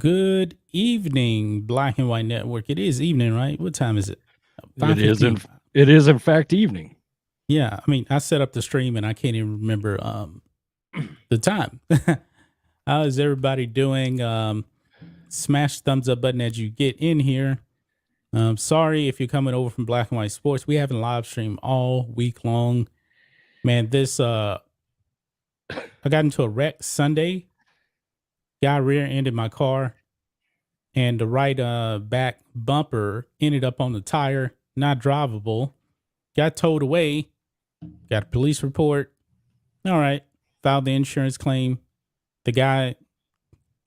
Good evening, Black and White Network. It is evening, right? What time is it? It is in fact evening. Yeah, I mean, I set up the stream and I can't even remember the time. How is everybody doing? Smash the thumbs up button as you get in here. Sorry if you're coming over from Black and White Sports. We haven't live streamed all week long. Man, I got into a wreck Sunday. Guy rear-ended my car, and the right back bumper ended up on the tire, not drivable. Got towed away. Got a police report. All right, filed the insurance claim. The guy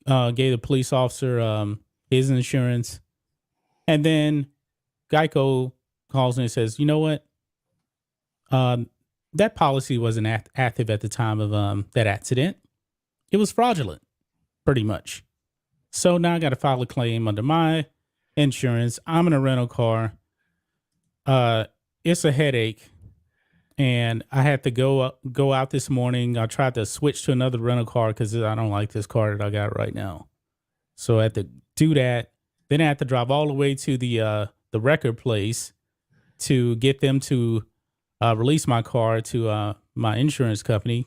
gave the police officer his insurance, and then Geico calls me and says, "You know what? That policy wasn't active at the time of that accident. It was fraudulent." Pretty much. So now I got to file a claim under my insurance. I'm in a rental car. It's a headache, and I had to go out this morning. I tried to switch to another rental car because I don't like this car that I got right now. So I had to do that. Then I had to drive all the way to the record place to get them to release my car to my insurance company.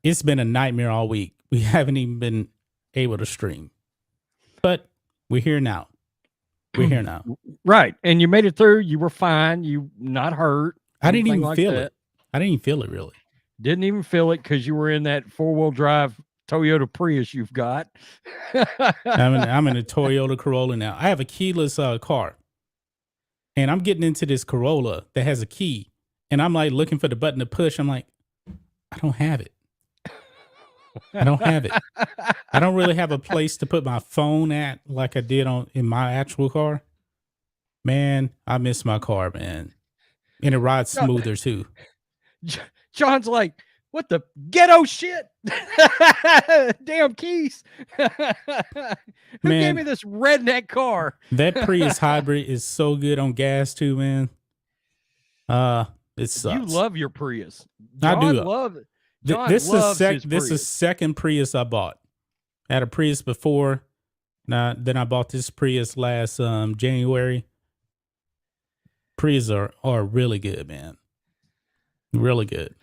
It's been a nightmare all week. We haven't even been able to stream, but we're here now. We're here now. Right. And you made it through. You were fine. You not hurt. I didn't even feel it. I didn't even feel it really. Didn't even feel it because you were in that 4-wheel drive Toyota Prius you've got. I'm in a Toyota Corolla now. I have a keyless car, and I'm getting into this Corolla that has a key, and I'm like looking for the button to push. I'm like, I don't have it. I don't have it. I don't really have a place to put my phone at like I did in my actual car. Man, I miss my car, man. And it rides smoother too. John's like, what the ghetto shit? Damn keys. Who gave me this redneck car? That Prius hybrid is so good on gas too, man. It sucks. You love your Prius. I do. Love it. This is second Prius I bought. I had a Prius before. Then I bought this Prius last January. Prius are really good, man. Really good.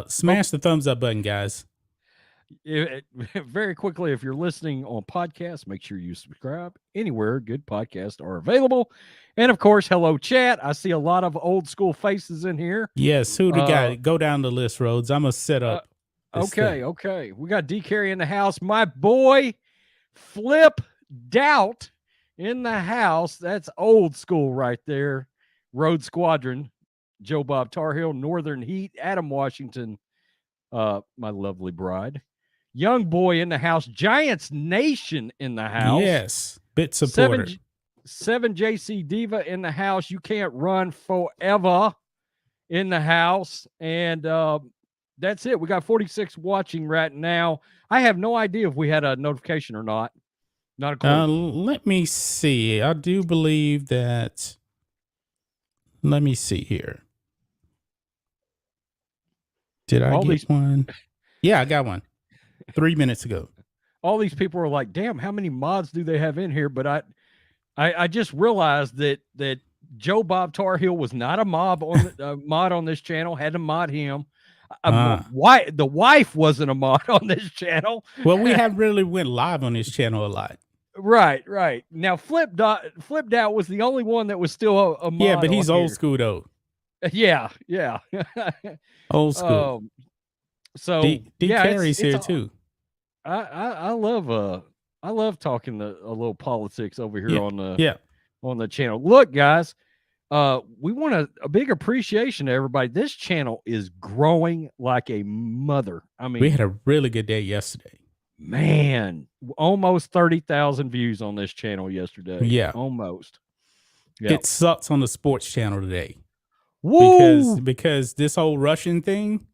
Smash the thumbs up button, guys. Very quickly, if you're listening on podcasts, make sure you subscribe anywhere good podcasts are available. And of course, hello chat. I see a lot of old school faces in here. Yes, who the guy? Go down the list, Rhodes. I'm gonna set up. Okay. We got D Carey in the house. My boy, Flip Doubt in the house. That's old school right there. Road Squadron, Joe Bob Tar Heel, Northern Heat, Adam Washington, my lovely bride. Young boy in the house. Giants Nation in the house. Yes, bit supporter. 7 JC Diva in the house. You can't run forever in the house. And that's it. We got 46 watching right now. I have no idea if we had a notification or not. Not a clue. Let me see. I do believe that. Let me see here. Did I get one? Yeah, I got one 3 minutes ago. All these people are like, damn, how many mods do they have in here? But I just realized that Joe Bob Tar Heel was not a mod on this channel. Had to mod him. Why the wife wasn't a mod on this channel? Well, we haven't really went live on this channel a lot. Right. Now Flipped Out was the only one that was still a mod. Yeah, but he's old school though. Yeah. Old school. So D Carey's here too. I love talking a little politics over here on the channel. Look, guys, we want a big appreciation to everybody. This channel is growing like a mother. I mean, we had a really good day yesterday. Man, almost 30,000 views on this channel yesterday. Yeah, almost. Yep. It sucks on the sports channel today. Woo! Because this whole Russian thing,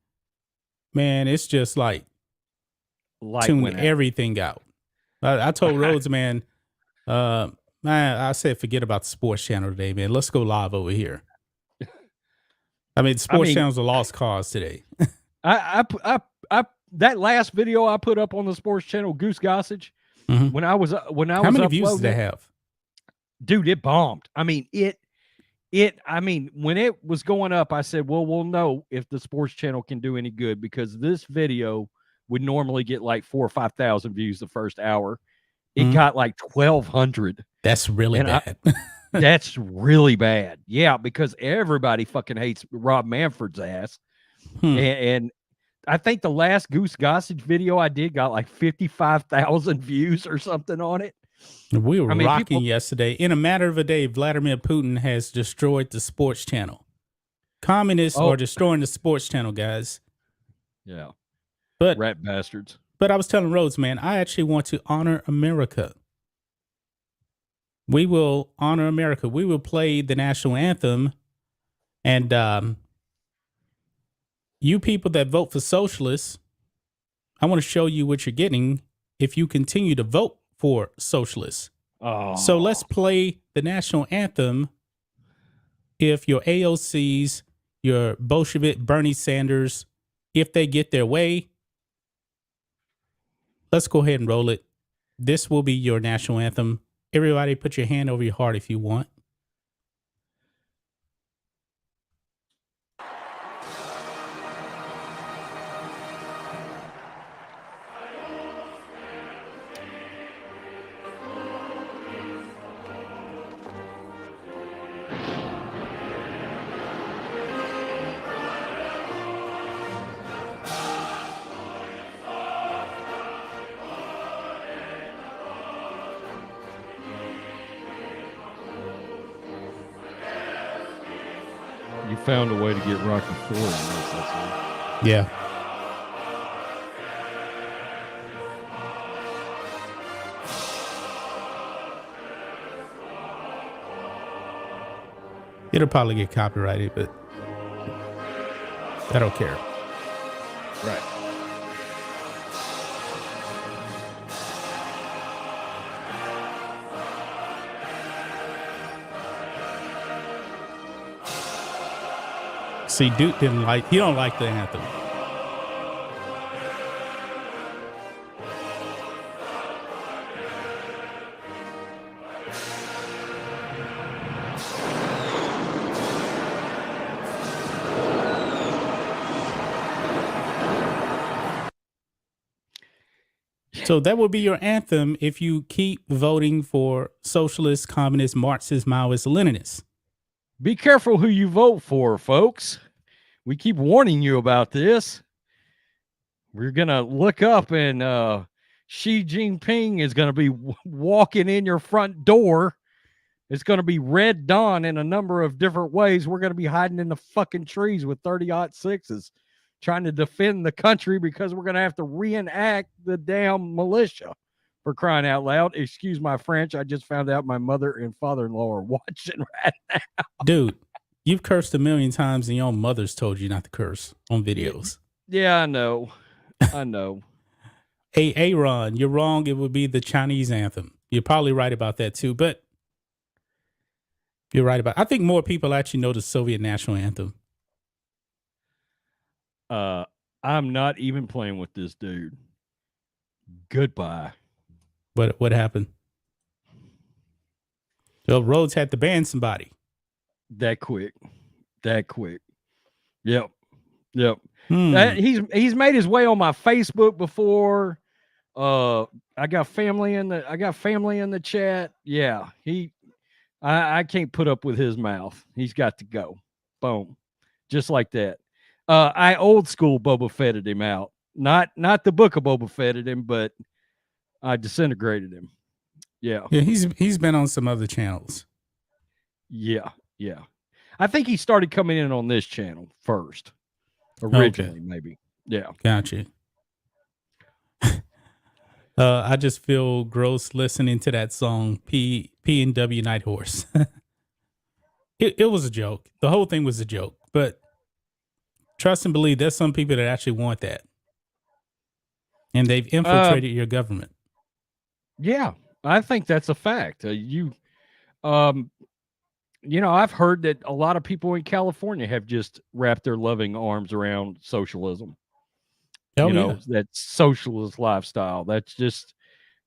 man, it's just like tuning everything out. I told Rhodes, man, I said, forget about the sports channel today, man. Let's go live over here. I mean, the sports channel's a lost cause today. That last video I put up on the sports channel, Goose Gossage, Mhm. When I was How many views did uploading they it, have? dude, it bombed. I mean, when it was going up, I said, well, we'll know if the sports channel can do any good, because this video would normally get like 4,000 or 5,000 views the first hour. It Mhm. got like 1,200. That's really And bad. that's really bad. Yeah, because everybody fucking hates Rob Manfred's ass. And I think the last Goose Gossage video I did got like 55,000 views or something on it. We were I mean, rocking people, yesterday. In a matter of a day, Vladimir Putin has destroyed the sports channel. Communists oh are destroying the sports channel, guys. yeah, But rat bastards. I was telling Rhodes, man, I actually want to honor America. We will honor America. We will play the national anthem, and you people that vote for socialists, I want to show you what you're getting if you continue to vote for socialists. Oh, So let's play the national anthem. If your AOCs, your Bolshevik Bernie Sanders, if they get their way, let's go ahead and roll it. This will be your national anthem. Everybody put your hand over your heart if you want. you found a way to get Rocky Ford in this, I see. Yeah. It'll probably get copyrighted, but I don't care. Right. See, Duke he don't like the anthem. So that will be your anthem if you keep voting for socialist, communist, Marxist, Maoist, Leninists. Be careful who you vote for, folks. We keep warning you about this. We're going to look up and Xi Jinping is going to be walking in your front door. It's going to be Red Dawn in a number of different ways. We're going to be hiding in the fucking trees with 30-06s trying to defend the country because we're going to have to reenact the damn militia, for crying out loud. Excuse my French. I just found out my mother and father-in-law are watching right now. Dude, you've cursed a million times and your own mother's told you not to curse on videos. Yeah, I know. I know. Hey, Aaron, you're wrong. It would be the Chinese anthem. You're probably right about that too, but you're right about I think more people actually know the Soviet national anthem. I'm not even playing with this dude. Goodbye. What happened? Well, Rhodes had to ban somebody. That quick. Yep. He's made his way on my Facebook before. I got family in the chat. Yeah, I can't put up with his mouth. He's got to go. Boom. Just like that. I old school Boba Fetted him out. Not the book of Boba Fetted him, but I disintegrated him. Yeah. Yeah, he's been on some other channels. Yeah. I think he started coming in on this channel first. Originally, maybe. Yeah. Gotcha. I just feel gross listening to that song, P and W Night Horse. It was a joke. The whole thing was a joke. But trust and believe, there's some people that actually want that. And they've infiltrated your government. Yeah, I think that's a fact. I've heard that a lot of people in California have just wrapped their loving arms around socialism. That socialist lifestyle. That's just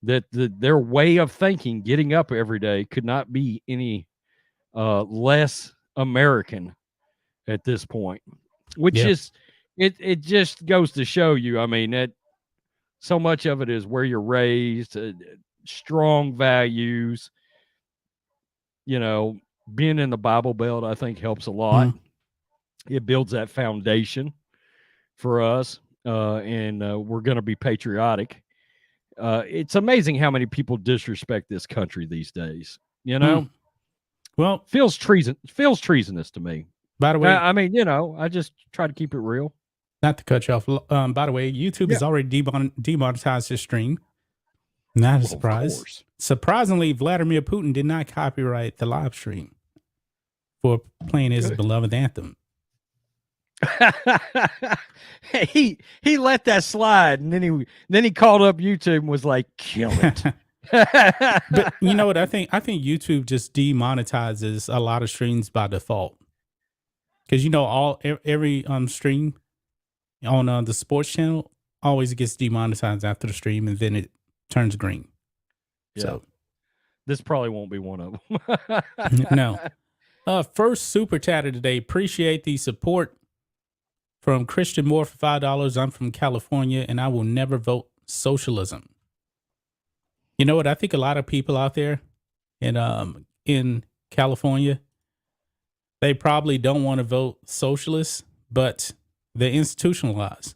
that their way of thinking, getting up every day, could not be any less American at this point, which is it just goes to show you. I mean, that so much of it is where you're raised, strong values. You know, being in the Bible Belt, I think, helps a lot. It builds that foundation for us, and we're going to be patriotic. It's amazing how many people disrespect this country these days. You know, well, feels treasonous to me. By the way, I mean, you know, I just try to keep it real. Not to cut you off. By the way, YouTube has already demonetized this stream. Not a surprise. Surprisingly, Vladimir Putin did not copyright the live stream for playing his beloved anthem. he let that slide, and then he called up YouTube and was like, "Kill it." But you know what? I think YouTube just demonetizes a lot of streams by default, because you know every stream on the sports channel always gets demonetized after the stream, and then it turns green. Yeah. So this probably won't be one of them. No. First super chatter today. Appreciate the support from Christian Moore for $5. I'm from California, and I will never vote socialism. You know what? I think a lot of people out there in California, they probably don't want to vote socialist, but they're institutionalized.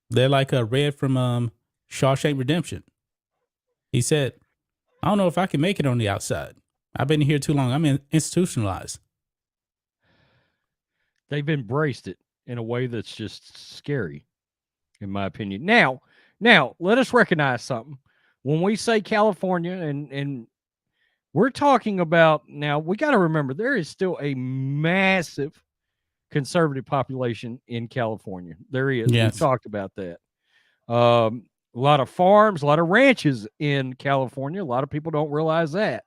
They're like a Red from Shawshank Redemption. He said, I don't know if I can make it on the outside. I've been here too long. I'm institutionalized. They've embraced it in a way that's just scary, in my opinion. Now, let us recognize something. When we say California, and we're talking about, now we got to remember, there is still a massive conservative population in California. There is. Yes. We talked about that. A lot of farms, a lot of ranches in California. A lot of people don't realize that.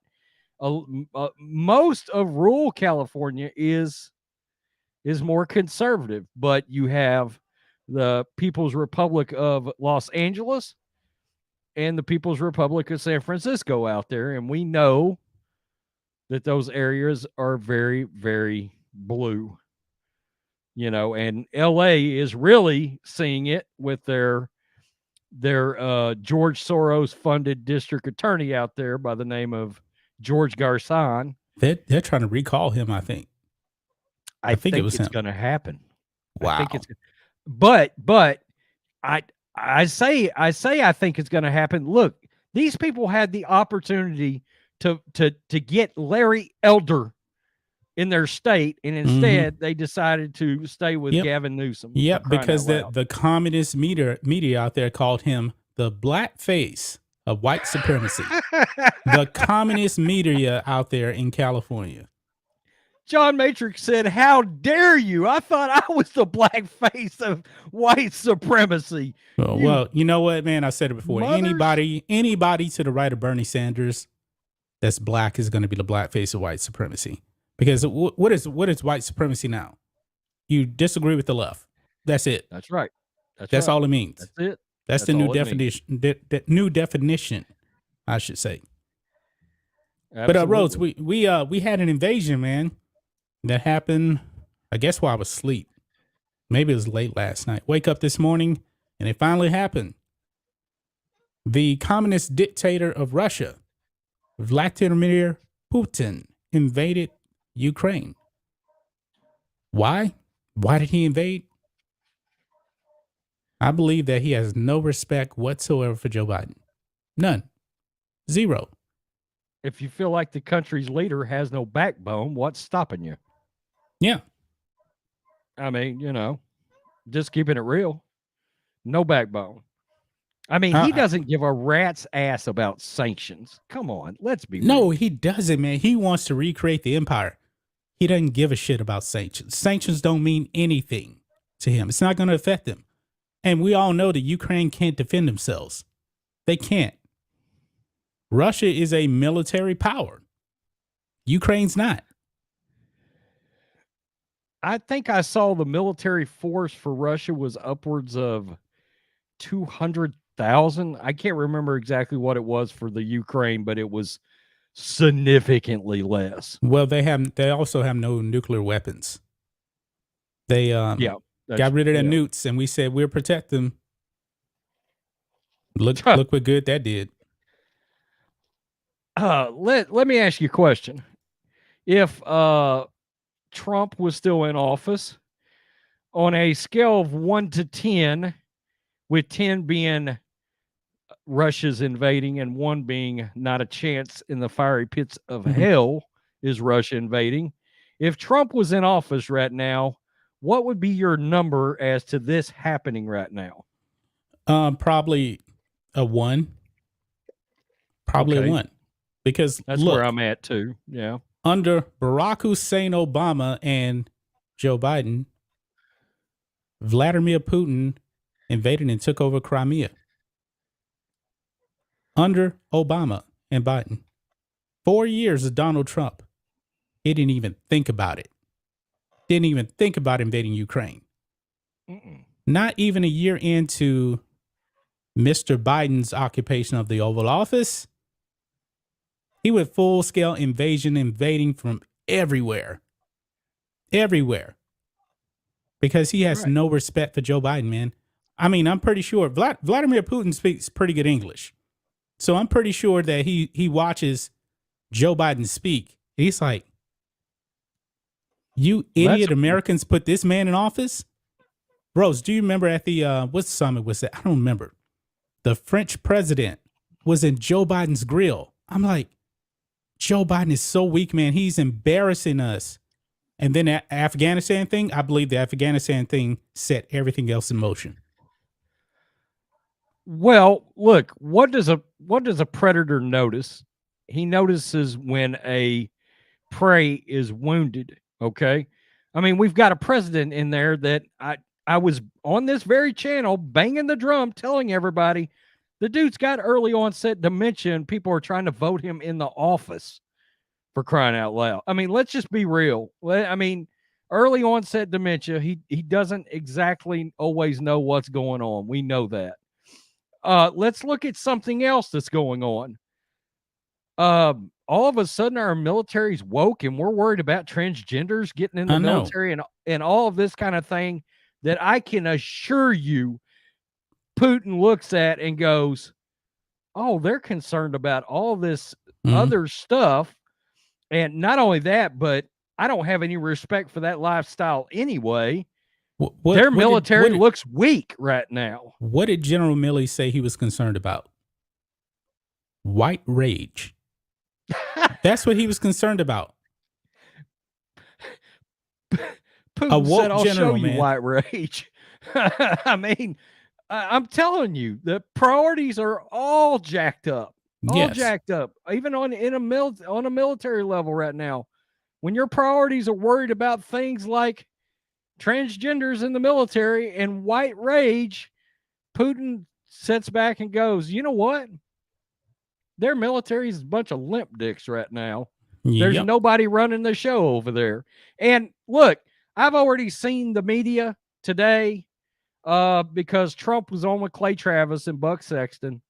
Most of rural California is more conservative, but you have the People's Republic of Los Angeles and the People's Republic of San Francisco out there, and we know that those areas are very, very blue. You know, and LA is really seeing it with their George Soros funded district attorney out there by the name of George Garcon. They're trying to recall him, I think. I think it's going to happen. Wow. I think it's, but I say I think it's going to happen. Look, these people had the opportunity to get Larry Elder in their state, and instead they decided to stay with Gavin Newsom. Yep, because the communist media out there called him the black face of white supremacy. The communist media out there in California. John Matrix said, "How dare you? I thought I was the black face of white supremacy." Well, you know what, man? I said it before. Anybody to the right of Bernie Sanders that's black is going to be the black face of white supremacy. Because what is white supremacy now? You disagree with the left. That's it. That's right. That's all it means. That's it. That's the new definition. The new definition, I should say. Absolutely. But Rhodes, we had an invasion, man. That happened, I guess, while I was asleep. Maybe it was late last night. Wake up this morning, and it finally happened. The communist dictator of Russia, Vladimir Putin, invaded Ukraine. Why? Why did he invade? I believe that he has no respect whatsoever for Joe Biden. None. Zero. If you feel like the country's leader has no backbone, what's stopping you? Yeah. I mean, you know, just keeping it real. No backbone. I mean, he doesn't give a rat's ass about sanctions. Come on, let's be real. No, he doesn't, man. He wants to recreate the empire. He doesn't give a shit about sanctions. Sanctions don't mean anything to him. It's not going to affect him. And we all know that Ukraine can't defend themselves. They can't. Russia is a military power. Ukraine's not. I think I saw the military force for Russia was upwards of thousand. I can't remember exactly what it was for the Ukraine, but it was significantly less. Well, they also have no nuclear weapons. They Yeah, got rid of their yeah. nukes, and we said we'll protect them. Look what good that did. Let me ask you a question. If Trump was still in office, on a scale of 1 to 10, with 10 being Russia's invading and 1 being not a chance in the fiery pits of hell is Russia invading. If Trump was in office right now, what would be your number as to this happening right now? Probably a 1. Probably Okay. a 1. Because That's look, where I'm at too. Yeah. under Barack Hussein Obama and Joe Biden, Vladimir Putin invaded and took over Crimea. Under Obama and Biden. 4 years of Donald Trump. He didn't even think about it. Didn't even think about invading Ukraine. Not even a year into Mr. Biden's occupation of the Oval Office, he went full-scale invading from everywhere. Everywhere. Because he has no respect for Joe Biden, man. I mean, I'm pretty sure Vladimir Putin speaks pretty good English. So I'm pretty sure that he watches Joe Biden speak. He's like, you idiot Americans put this man in office? Rose, do you remember at the, what summit was that? I don't remember. The French president was in Joe Biden's grill. I'm like, Joe Biden is so weak, man. He's embarrassing us. And then that Afghanistan thing, I believe the Afghanistan thing set everything else in motion. Well, look, what does a predator notice? He notices when a prey is wounded. Okay. I mean, we've got a president in there that I was on this very channel banging the drum, telling everybody the dude's got early onset dementia and people are trying to vote him in the office, for crying out loud. I mean, let's just be real. I mean, early onset dementia, he doesn't exactly always know what's going on. We know that. Let's look at something else that's going on. All of a sudden our military's woke and we're worried about transgenders getting in the military and all of this kind of thing that I can assure you Putin looks at and goes, oh, they're concerned about all this other stuff. And not only that, but I don't have any respect for that lifestyle anyway. Their military looks weak right now. What did General Milley say he was concerned about? White rage. That's what he was concerned about. Putin said, I'll show you white rage. I mean, I'm telling you, the priorities are all jacked up. All jacked up. Even on a military level right now. When your priorities are worried about things like transgenders in the military and white rage, Putin sits back and goes, you know what? Their military is a bunch of limp dicks right now. There's nobody running the show over there. And look, I've already seen the media today because Trump was on with Clay Travis and Buck Sexton.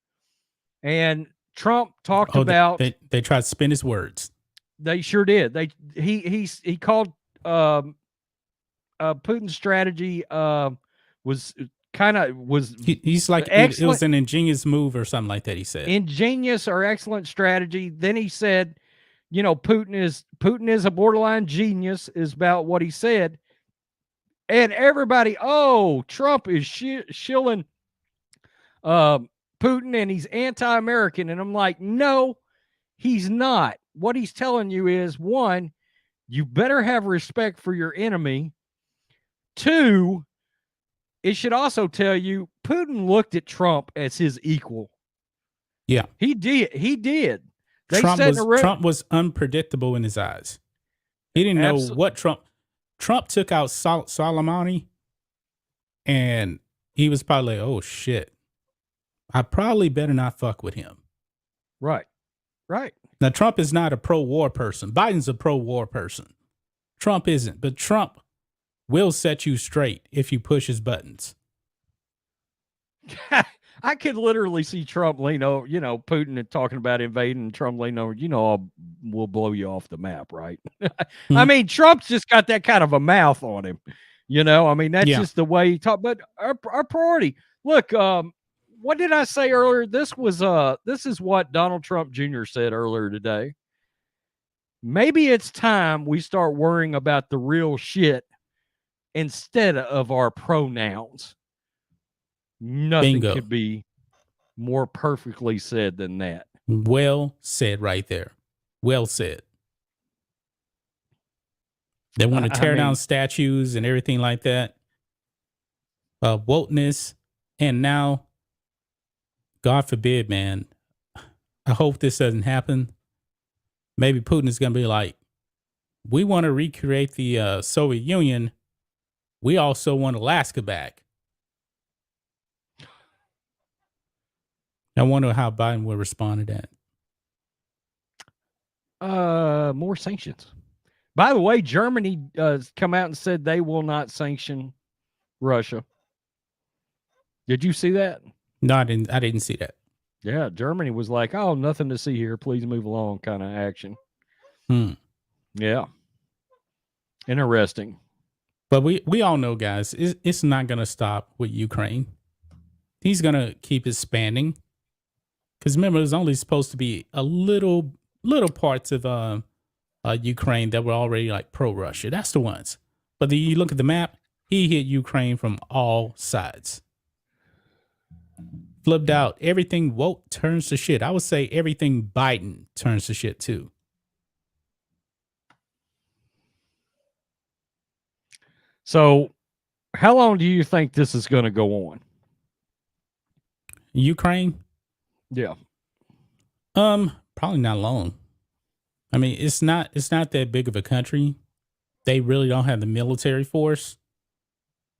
And Trump talked about... They tried to spin his words. They sure did. He called Putin's strategy he's like it was an ingenious move or something like that. He said ingenious or excellent strategy. Then he said, you know, Putin is a borderline genius is about what he said. And everybody, Trump is shilling Putin and he's anti-American. And I'm like, no, he's not. What he's telling you is, 1, you better have respect for your enemy. 2, it should also tell you Putin looked at Trump as his equal. Yeah. He did. Trump was unpredictable in his eyes. He didn't know what Trump took out Soleimani, and he was probably like, oh shit, I probably better not fuck with him. Right. Now, Trump is not a pro-war person. Biden's a pro-war person. Trump isn't, but Trump will set you straight if you push his buttons. I could literally see Trump lean over, Putin and talking about invading, and Trump lean over, we'll blow you off the map, right? I Hmm. mean, Trump's just got that kind of a mouth on him, I mean, that's Yeah. just the way he talk. But our priority, look, what did I say earlier? This is what Donald Trump Jr. said earlier today. Maybe it's time we start worrying about the real shit instead of our pronouns. Nothing Bingo. could be more perfectly said than that. Well said right there. Well said. They want to I tear down mean, statues and everything like that. Wokeness. And now, God forbid, man, I hope this doesn't happen. Maybe Putin is going to be like, we want to recreate the Soviet Union. We also want Alaska back. I wonder how Biden would respond to that. more sanctions. By the way, Germany come out and said they will not sanction Russia. Did you see that? No, I didn't see that. Yeah, Germany was like, "Oh, nothing to see here. Please move along," kind of action. Yeah, interesting. But we all know, guys, it's not going to stop with Ukraine. He's going to keep expanding. Because remember, there's only supposed to be a little parts of Ukraine that were already like pro-Russia. That's the ones. But then you look at the map, he hit Ukraine from all sides. Flipped out. Everything woke turns to shit. I would say everything Biden turns to shit too. So, how long do you think this is going to go on? Ukraine? Yeah. Probably not long. I mean, it's not that big of a country. They really don't have the military force.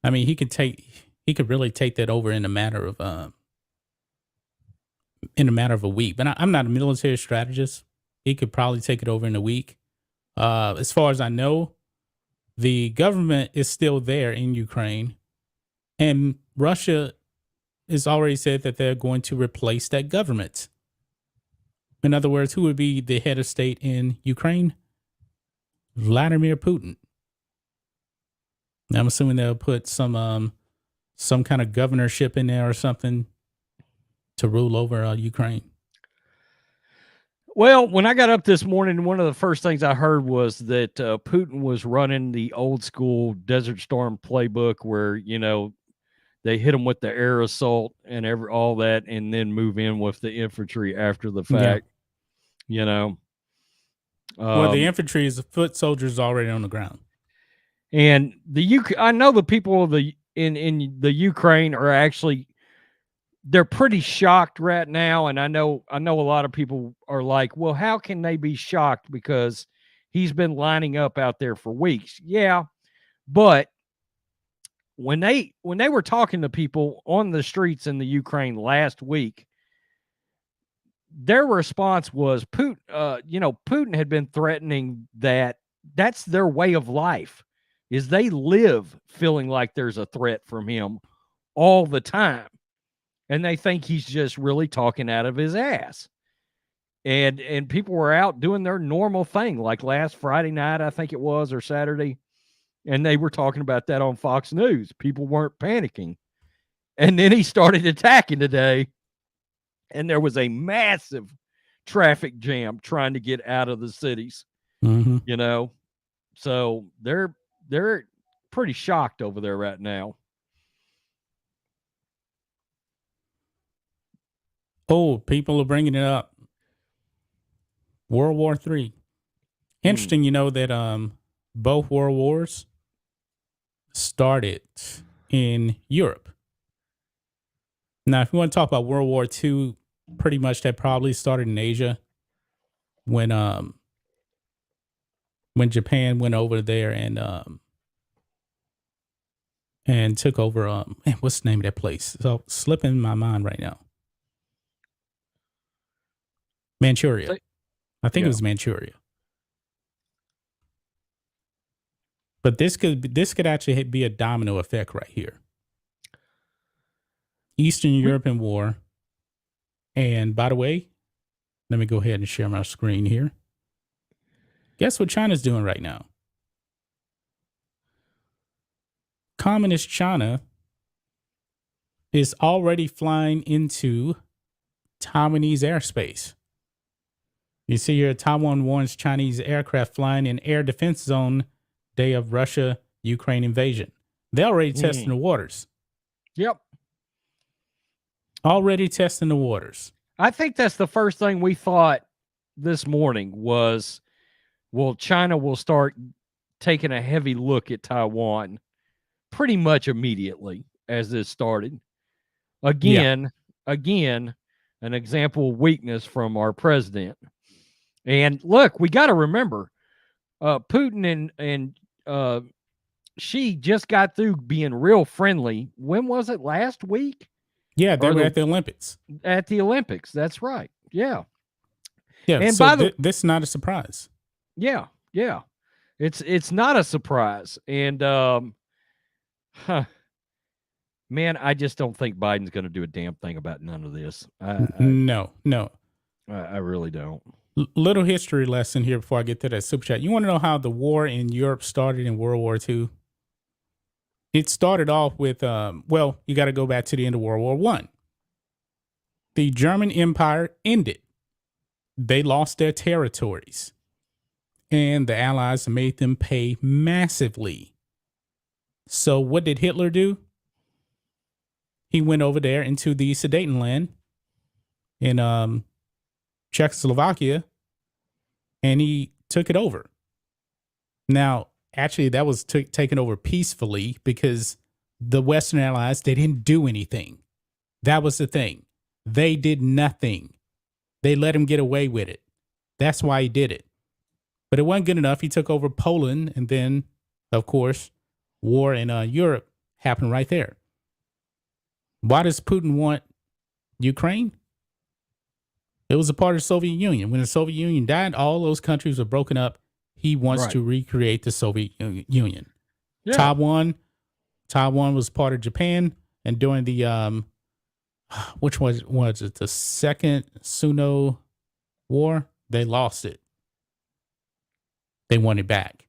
I mean, he could really take that over in a matter of a week. But I'm not a military strategist. He could probably take it over in a week. As far as I know, the government is still there in Ukraine, and Russia has already said that they're going to replace that government. In other words, who would be the head of state in Ukraine? Vladimir Putin. I'm assuming they'll put some kind of governorship in there or something to rule over Ukraine. Well, when I got up this morning, one of the first things I heard was that Putin was running the old school Desert Storm playbook where, they hit them with the air assault and all that, and then move in with the infantry after the fact, Well, the infantry is foot soldiers already on the ground. And I know the people of in the Ukraine are actually, they're pretty shocked right now, and I know a lot of people are like, well, how can they be shocked because he's been lining up out there for weeks? Yeah, but when they were talking to people on the streets in the Ukraine last week, their response was Putin had been threatening that that's their way of life, is they live feeling like there's a threat from him all the time. And they think he's just really talking out of his ass. And people were out doing their normal thing, like last Friday night, I think it was, or Saturday. And they were talking about that on Fox News. People weren't panicking. And then he started attacking today. And there was a massive traffic jam trying to get out of the cities. Mm-hmm. So they're pretty shocked over there right now. Oh, people are bringing it up. World War III. Interesting, that both world wars started in Europe. Now, if you want to talk about World War II, pretty much that probably started in Asia when Japan went over there and took over what's the name of that place? So slipping my mind right now. Manchuria. I think it was Manchuria. But this could actually be a domino effect right here. Eastern European War. And by the way, let me go ahead and share my screen here. Guess what China's doing right now? Communist China is already flying into Taiwanese airspace. You see here, Taiwan warns Chinese aircraft flying in air defense zone day of Russia-Ukraine invasion. They're already testing the waters. Yep. Already testing the waters. I think that's the first thing we thought this morning was, well, China will start taking a heavy look at Taiwan pretty much immediately as this started. Again, an example of weakness from our president. And look, we got to remember, Putin and Xi just got through being real friendly. When was it? Last week? Yeah, they were at the Olympics. At the Olympics, that's right. Yeah. Yeah, and so this is not a surprise. Yeah, yeah. It's not a surprise. And man, I just don't think Biden's going to do a damn thing about none of this. No. I really don't. Little history lesson here before I get to that super chat. You want to know how the war in Europe started in World War II? It started off with, well, you got to go back to the end of World War I. The German Empire ended. They lost their territories. And the Allies made them pay massively. So what did Hitler do? He went over there into the Sudetenland in Czechoslovakia, and he took it over. Now, actually, that was taken over peacefully because the Western Allies, they didn't do anything. That was the thing. They did nothing. They let him get away with it. That's why he did it. But it wasn't good enough. He took over Poland, and then, of course, war in Europe happened right there. Why does Putin want Ukraine? It was a part of the Soviet Union. When the Soviet Union died, all those countries were broken up. He wants to recreate the Soviet Union. Yeah. Taiwan was part of Japan, and during the which was it, the Second Sino War, they lost it. They want it back.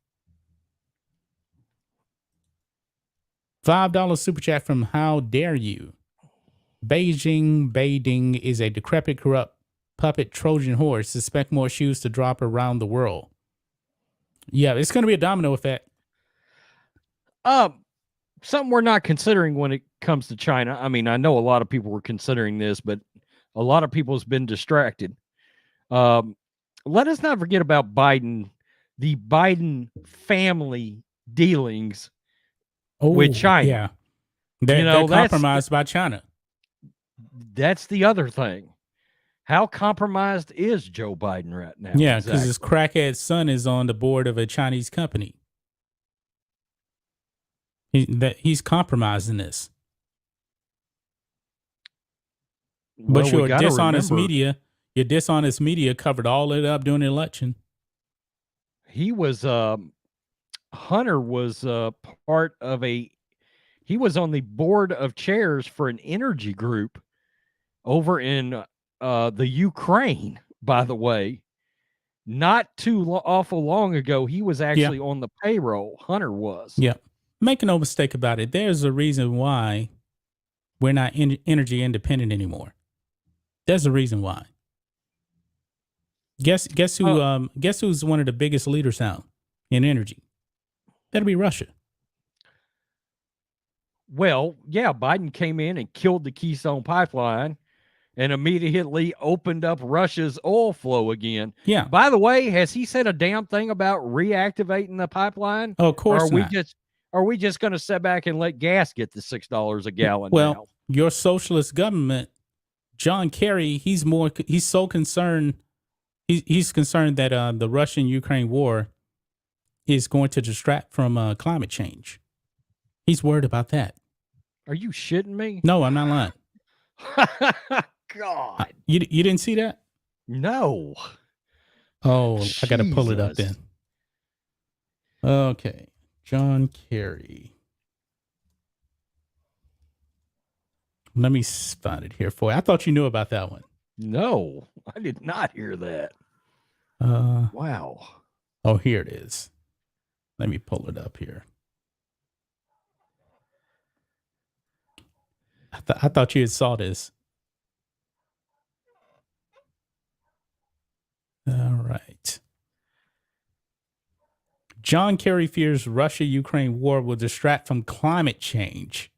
$5 super chat from How Dare You. Beijing is a decrepit, corrupt puppet Trojan horse. Suspect more shoes to drop around the world. Yeah, it's going to be a domino effect. Something we're not considering when it comes to China. I mean, I know a lot of people were considering this, but a lot of people has been distracted. Let us not forget about Biden, the Biden family dealings with China. Yeah, they're compromised by China. That's the other thing. How compromised is Joe Biden right now? Yeah, because his crackhead son is on the board of a Chinese company. He's compromised in this. Well, but your dishonest media covered all it up during the election. He was Hunter was part of he was on the board of chairs for an energy group over in the Ukraine, by the way. Not too awful long ago, he was actually on the payroll. Hunter was. Yeah. Make no mistake about it. There's a reason why we're not energy independent anymore. There's a reason why. Guess who's one of the biggest leaders now in energy? That'll be Russia. Well, yeah, Biden came in and killed the Keystone Pipeline and immediately opened up Russia's oil flow again. Yeah. By the way, has he said a damn thing about reactivating the pipeline? Oh, of course not. Are we just going to sit back and let gas get to $6 a gallon now? Well, your socialist government, John Kerry, he's so concerned. He's concerned that the Russian-Ukraine war is going to distract from climate change. He's worried about that. Are you shitting me? No, I'm not lying. God. You didn't see that? No. Oh, Jesus. I got to pull it up then. Okay. John Kerry. Let me find it here for you. I thought you knew about that one. No, I did not hear that. Wow. Oh, here it is. Let me pull it up here. I thought you had saw this. All right. John Kerry fears Russia-Ukraine war will distract from climate change.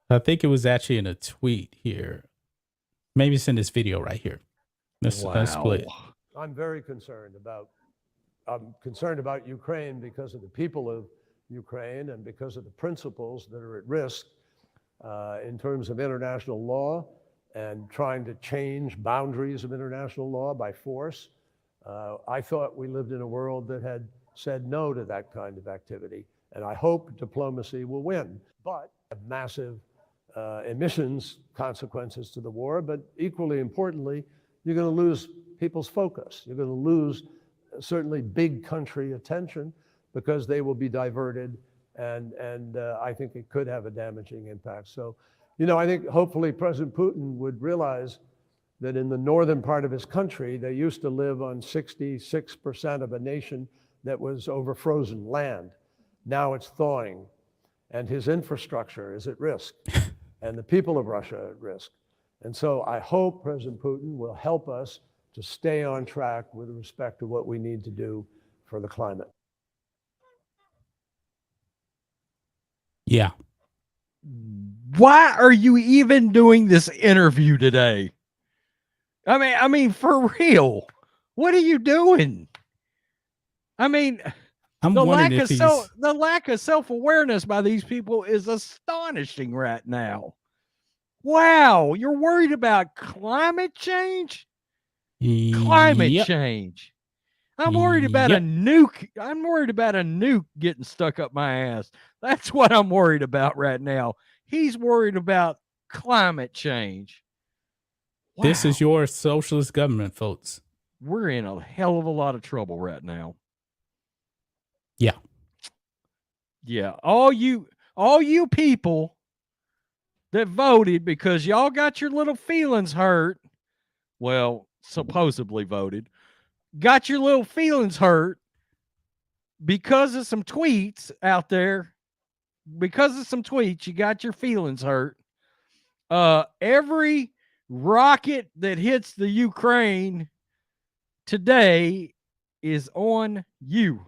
I think it was actually in a tweet here. Maybe it's in this video right here. Let's split. I'm very concerned about Ukraine because of the people of Ukraine and because of the principles that are at risk in terms of international law and trying to change boundaries of international law by force. I thought we lived in a world that had said no to that kind of activity, and I hope diplomacy will win. But massive emissions consequences to the war, but equally importantly, you're going to lose people's focus. You're going to lose certainly big country attention because they will be diverted, and I think it could have a damaging impact. So, you know, I think hopefully President Putin would realize that in the northern part of his country, they used to live on 66% of a nation that was over frozen land. Now it's thawing, and his infrastructure is at risk, and the people of Russia are at risk. And so I hope President Putin will help us to stay on track with respect to what we need to do for the climate. Yeah. Why are you even doing this interview today? I mean, for real, what are you doing? I mean, the lack of self-awareness by these people is astonishing right now. Wow, you're worried about climate change? Climate change. I'm worried about a nuke. I'm worried about a nuke getting stuck up my ass. That's what I'm worried about right now. He's worried about climate change. Wow. This is your socialist government, folks. We're in a hell of a lot of trouble right now. Yeah. Yeah. All you people that voted because y'all got your little feelings hurt. Well, supposedly voted. Got your little feelings hurt because of some tweets out there. Because of some tweets, you got your feelings hurt. Every rocket that hits the Ukraine today is on you.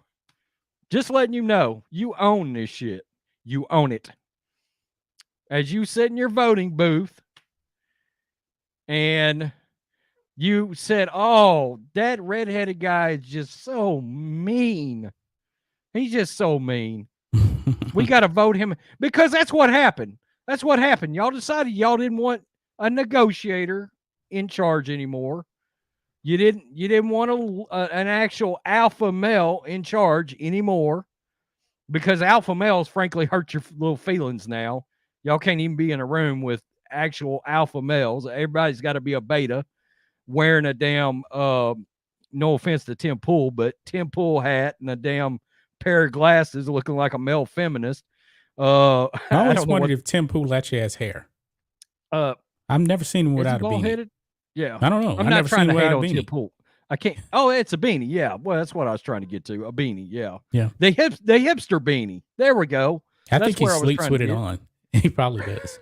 Just letting you know, you own this shit. You own it. As you sit in your voting booth and you said, oh, that redheaded guy is just so mean. He's just so mean. We got to vote him because that's what happened. That's what happened. Y'all decided y'all didn't want a negotiator in charge anymore. You didn't want an actual alpha male in charge anymore because alpha males frankly hurt your little feelings now. Y'all can't even be in a room with actual alpha males. Everybody's got to be a beta wearing a damn, no offense to Tim Pool, but Tim Pool hat and a damn pair of glasses looking like a male feminist. I always wondered if Tim Pool actually has hair. I've never seen him without a beanie. Yeah. I don't know. I'm not trying to hate on Tim Pool. I can't. Oh, it's a beanie. Yeah. Well, that's what I was trying to get to. A beanie. Yeah. Yeah. The hipster beanie. There we go. I think he sleeps with it on. He probably does.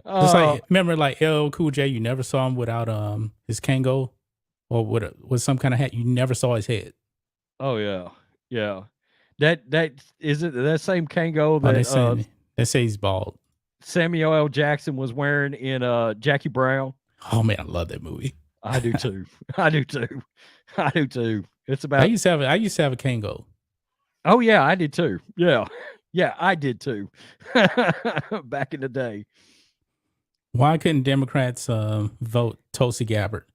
Just like, remember, like LL Cool J, you never saw him without his Kango or with some kind of hat. You never saw his head. Oh yeah, yeah. That is it. That same Kango that they say he's bald. Samuel L. Jackson was wearing in Jackie Brown. Oh man, I love that movie. I do too. I do too. It's about. I used to have a Kango. Oh yeah, I did too. Yeah, yeah, I did too. Back in the day. Why couldn't Democrats vote Tulsi Gabbard?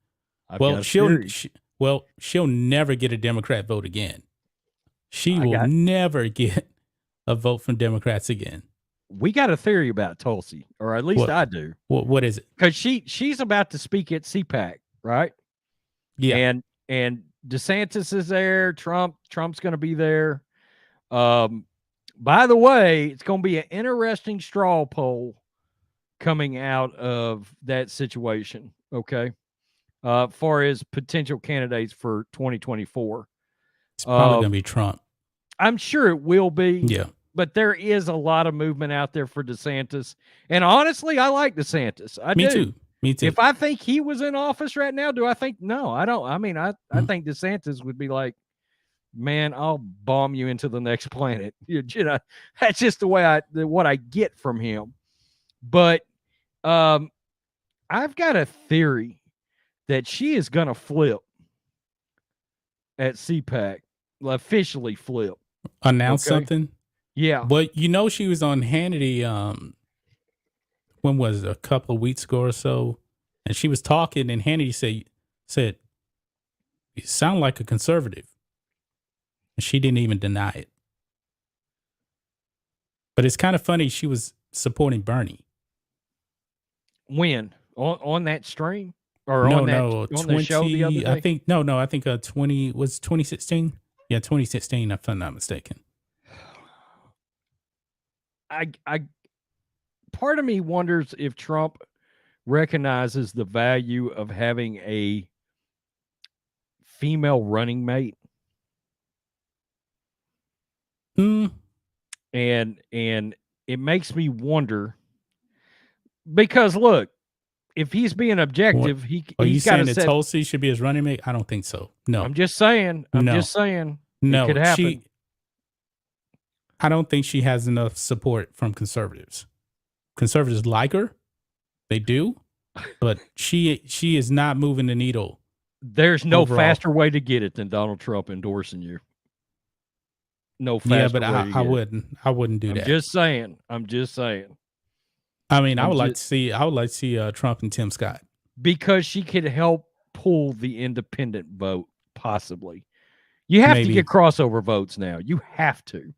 She'll never get a Democrat vote again. She will never get a vote from Democrats again. We got a theory about Tulsi, or at least I do. What is it? Because she's about to speak at CPAC, right? Yeah. And DeSantis is there. Trump's going to be there. By the way, it's going to be an interesting straw poll coming out of that situation. Okay. Far as potential candidates for 2024. It's probably going to be Trump. I'm sure it will be. Yeah. But there is a lot of movement out there for DeSantis. And honestly, I like DeSantis. I do. Me too. If I think he was in office right now, do I think? No, I don't. I mean, I think DeSantis would be like, man, I'll bomb you into the next planet. You know, that's just the way what I get from him. But I've got a theory that she is going to flip at CPAC, officially flip. Announce something? Yeah. But you know, she was on Hannity, when was it, a couple of weeks ago or so? And she was talking, and Hannity said, you sound like a conservative. And she didn't even deny it. But it's kind of funny, she was supporting Bernie. When? On that stream? Or no, on that, no, on 20, the show the other day? I think 20 was 2016. Yeah, 2016, if I'm not mistaken. I part of me wonders if Trump recognizes the value of having a female running mate. And it makes me wonder, because look, if he's being objective, are you he's got saying to that Tulsi should be his running mate? I don't think so. No, I'm just saying. No, it could happen. I don't think she has enough support from conservatives. Conservatives like her, they do, but she is not moving the needle. There's no overall. faster way to get it than Donald Trump endorsing you. No faster. Yeah, but I wouldn't do that. I'm just saying. I mean, I would like to see Trump and Tim Scott, because she could help pull the independent vote, possibly. You have to get crossover votes now. You have to.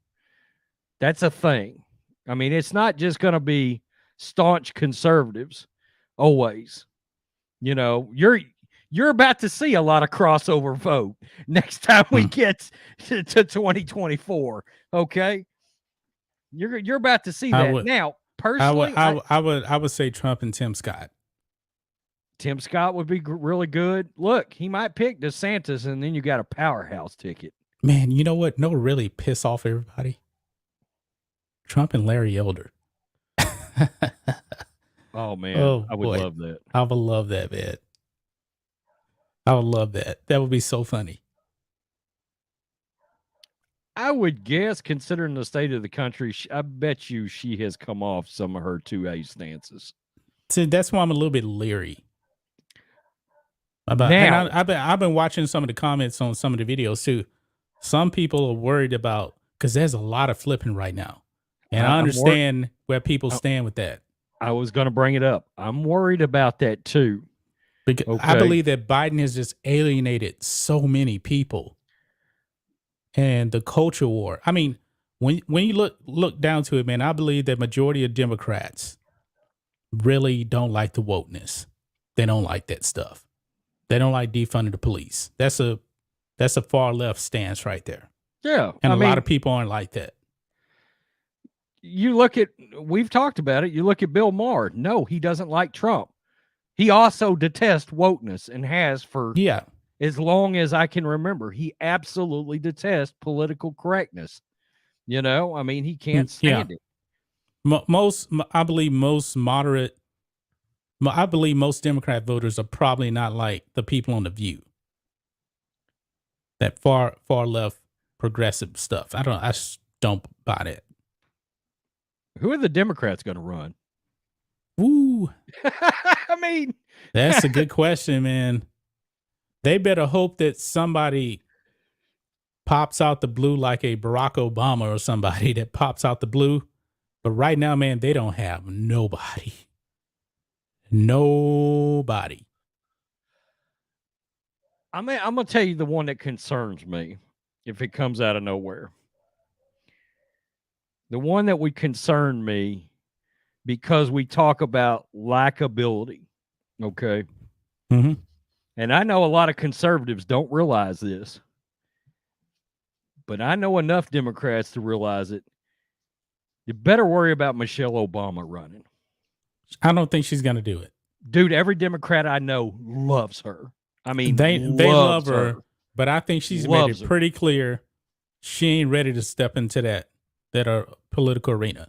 That's a thing. I mean, it's not just going to be staunch conservatives always. You know, you're about to see a lot of crossover vote next time we get to 2024. Okay, you're about to see that. Now, personally, I would say Trump and Tim Scott. Tim Scott would be really good. Look, he might pick DeSantis, and then you got a powerhouse ticket. Man, you know what? No, really piss off everybody. Trump and Larry Elder. Oh man, I would love that. I would love that, man. I would love that. That would be so funny. I would guess, considering the state of the country, I bet you she has come off some of her 2A stances. See, that's why I'm a little bit leery about. Now, and I've been watching some of the comments on some of the videos too. Some people are worried about, because there's a lot of flipping right now, and I understand where people stand with that. I was going to bring it up. I'm worried about that too. Because I believe that Biden has just alienated so many people, and the culture war. I mean, when you look down to it, man, I believe that majority of Democrats really don't like the wokeness. They don't like that stuff. They don't like defunding the police. That's a far left stance right there. Yeah, and a lot of people aren't like that. You look at, we've talked about it. You look at Bill Maher. No, he doesn't like Trump. He also detests wokeness and has for as long as I can remember. He absolutely detests political correctness. You know, I mean, he can't stand it. I believe most Democrat voters are probably not like the people on The View. That far left progressive stuff. I just don't buy that. Who are the Democrats going to run? Ooh. I mean, that's a good question, man. They better hope that somebody pops out the blue, like a Barack Obama or somebody that pops out the blue. But right now, man, they don't have nobody. Nobody. I'm going to tell you the one that concerns me if it comes out of nowhere. The one that would concern me, because we talk about likability, okay? Mm-hmm. And I know a lot of conservatives don't realize this, but I know enough Democrats to realize it. You better worry about Michelle Obama running. I don't think she's going to do it. Dude, every Democrat I know loves her. I mean, They love loves her, but I think she's made Loves it her. pretty clear she ain't ready to step into that political arena.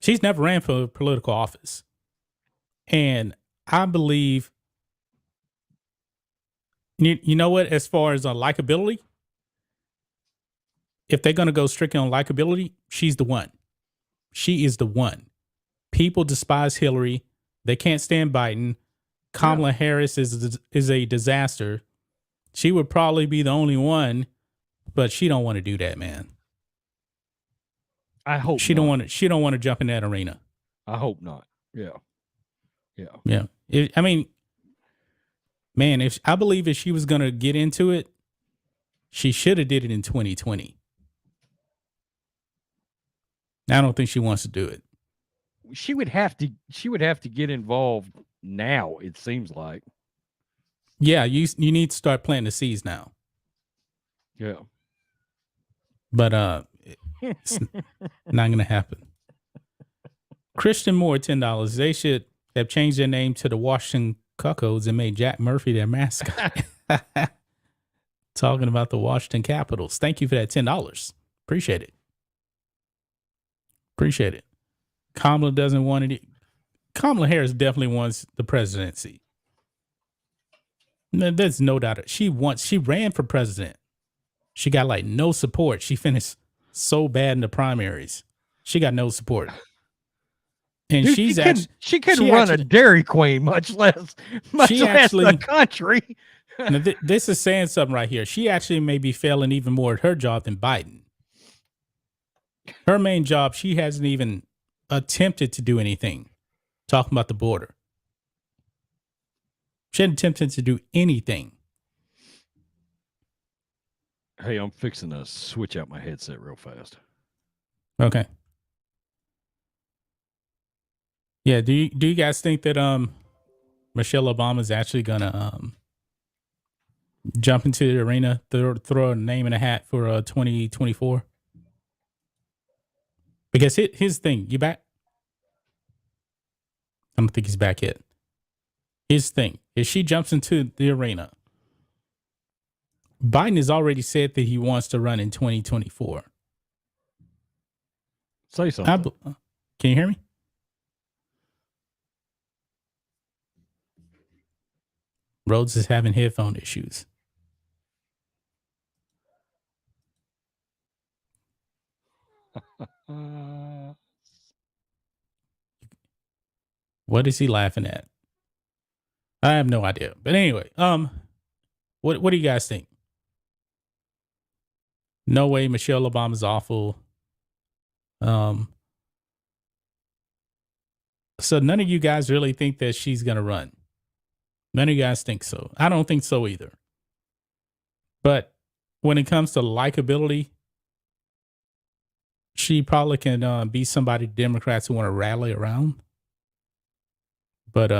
She's never ran for political office. And I believe, you know what, as far as likability, if they're going to go strictly on likability, she's the one. She is the one. People despise Hillary. They can't stand Biden. Kamala Harris is a disaster. She would probably be the only one, but she don't want to do that, man. I hope she not. don't want to. She don't want to jump in that arena. I hope not. Yeah. I mean, man, I believe if she was gonna get into it, she should have did it in 2020. I don't think she wants to do it. She would have to get involved now, it seems like. Yeah, you need to start planting the seeds now. Yeah. But it's not gonna happen. Christian Moore, $10. They should have changed their name to the Washington Cuckolds and made Jack Murphy their mascot. Talking about the Washington Capitals. Thank you for that $10. Appreciate it. Appreciate it. Kamala doesn't want it. Kamala Harris definitely wants the presidency. There's no doubt. She ran for president. She got like no support. She finished so bad in the primaries. She got no support. And Dude, she couldn't run a Dairy Queen, much less the country. Now this is saying something right here. She actually may be failing even more at her job than Biden. Her main job, she hasn't even attempted to do anything. Talking about the border. She hadn't attempted to do anything. Hey, I'm fixing to switch out my headset real fast. Okay. Yeah, do you guys think that Michelle Obama is actually gonna jump into the arena, throw a name in a hat for 2024? Because here's the thing, you back? I don't think he's back yet. Here's the thing, if she jumps into the arena, Biden has already said that he wants to run in 2024. Say something. Can you hear me? Rhodes is having headphone issues. What is he laughing at? I have no idea. But anyway, what do you guys think? No way Michelle Obama's awful. So none of you guys really think that she's going to run. None of you guys think so. I don't think so either. But when it comes to likability, she probably can be somebody Democrats who want to rally around. But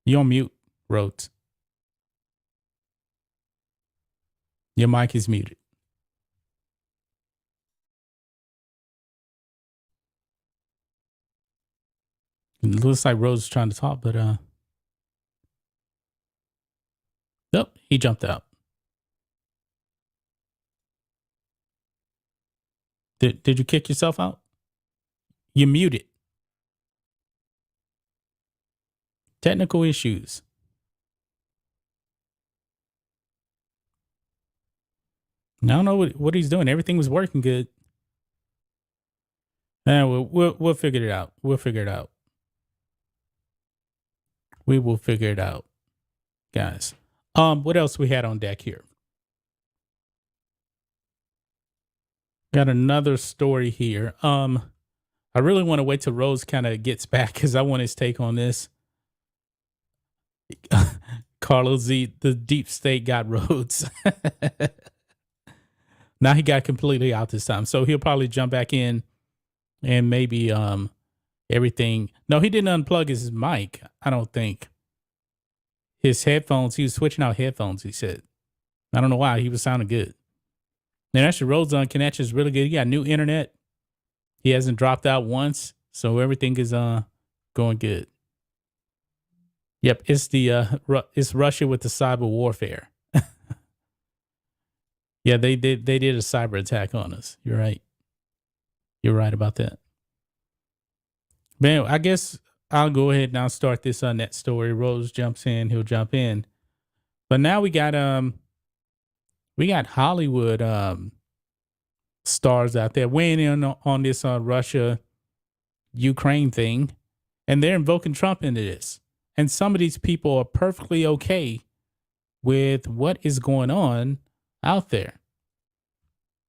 you're on mute, Rhodes. Your mic is muted. It looks like Rhodes is trying to talk, but nope, he jumped out. Did you kick yourself out? You're muted. Technical issues. I don't know what he's doing. Everything was working good. We'll figure it out. We'll figure it out. We will figure it out, guys. What else we had on deck here? Got another story here. I really want to wait till Rose kind of gets back because I want his take on this. Carlos Z, the deep state got Rhodes. Now he got completely out this time. So he'll probably jump back in and maybe everything. No, he didn't unplug his mic, I don't think. His headphones, he was switching out headphones, he said. I don't know why. He was sounding good. And actually, Rhodes on connection is really good. He got new internet. He hasn't dropped out once, so everything is going good. Yep, it's it's Russia with the cyber warfare. Yeah, they did a cyber attack on us. You're right. You're right about that. Man, I guess I'll go ahead and I'll start this on that story. Rose jumps in, he'll jump in. But now we got Hollywood stars out there weighing in on this Russia Ukraine thing, and they're invoking Trump into this. And some of these people are perfectly okay with what is going on out there.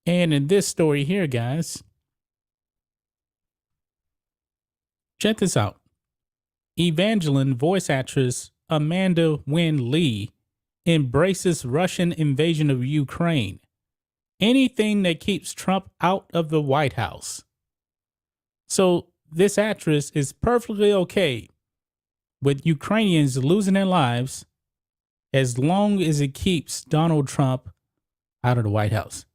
And in this story here, guys, check this out. Evangeline voice actress Amanda Nguyen Lee embraces Russian invasion of Ukraine. Anything that keeps Trump out of the White House. So this actress is perfectly okay with Ukrainians losing their lives as long as it keeps Donald Trump out of the White House.